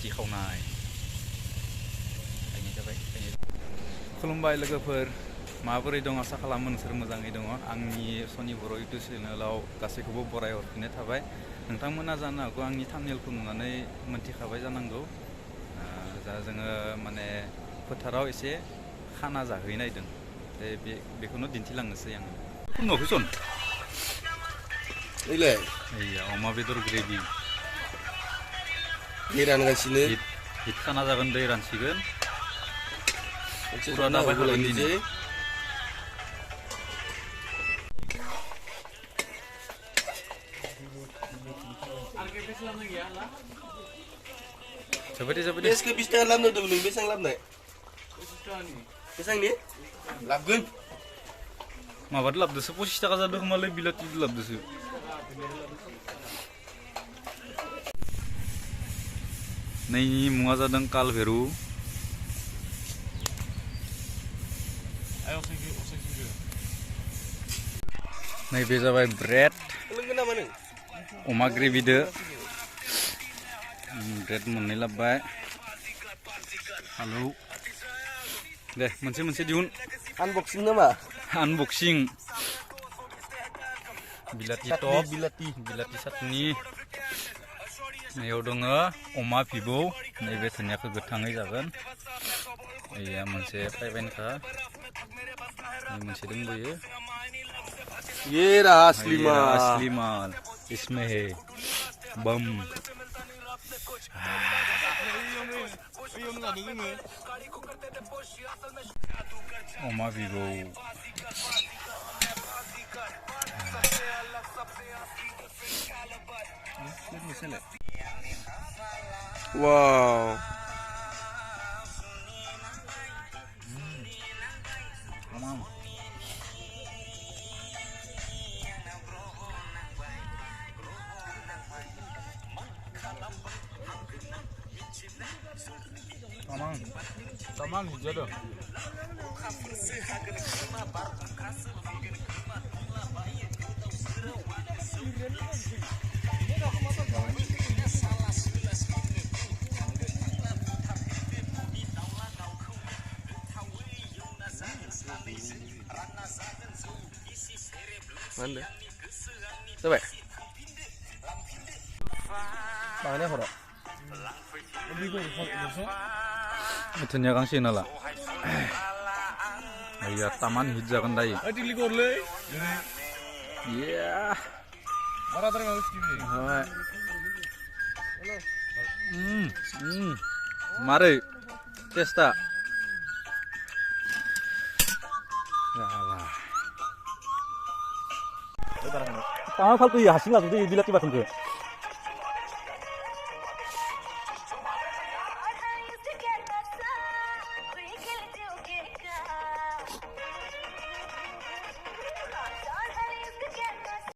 बिलाथि खावनाय गायनाय जाबाय खुलुमबाय लोगोफोर माबोरै दं आसा खालामो नोंसोर मोजाङै दङ आंनि सनि बर' इउटुब चेनेलाव गासैखौबो बराय हरफिननाय थाबाय नोंथांमोना जानो हागौ आंनि थाम्बनेलखौ नुनानै मोनथिखाबाय जानांगौ दा जोङो माने फोथाराव एसे खाना जाहैनो नागिरदों बेखौनो दिन्थिलांनोसै आङो न'खौ सन ओइलाय अमा बेदर ग्रेभि दै रानगासिनो हिट खाना जागोन दै रानसिगोन मोनसे फुरा दाबाय हागोन दिनै जाबाय दे बेसखौ 20 टाका लाबोनो होदों नों बेसेबां लाबोनाय बेसेबांनि लाबगोन माबादो लाबदोसो 25 टाका जादों खोमालै बिलाथि लाबदोसो नैनि मुङा जादों कालभेरु नैबे जाबाय ब्रेड अमा ग्रेभिदो ब्रेड मोननै लाबबाय हालौ दे मोनसे दिहुन आनबक्सिं नामा आनबक्सिं बिलाथि टप बिलाथि सातनि नैयाव दङ अमा भिबौ नैबे धुनियाखौ गोथाङै जागोन नैया मोनसे फाइबाइनखा मोनसे दंबोयो ये रहा असली माल इसमें है बम अमा भिबौ wow Taman hijau dong. Mana? Coba. Tangannya horo. Itunya kang sinala. Iya taman hijau kan dayi. Iya. Mari testa. Tangan faltu ya hasil lah tuh bila tiba tunggu.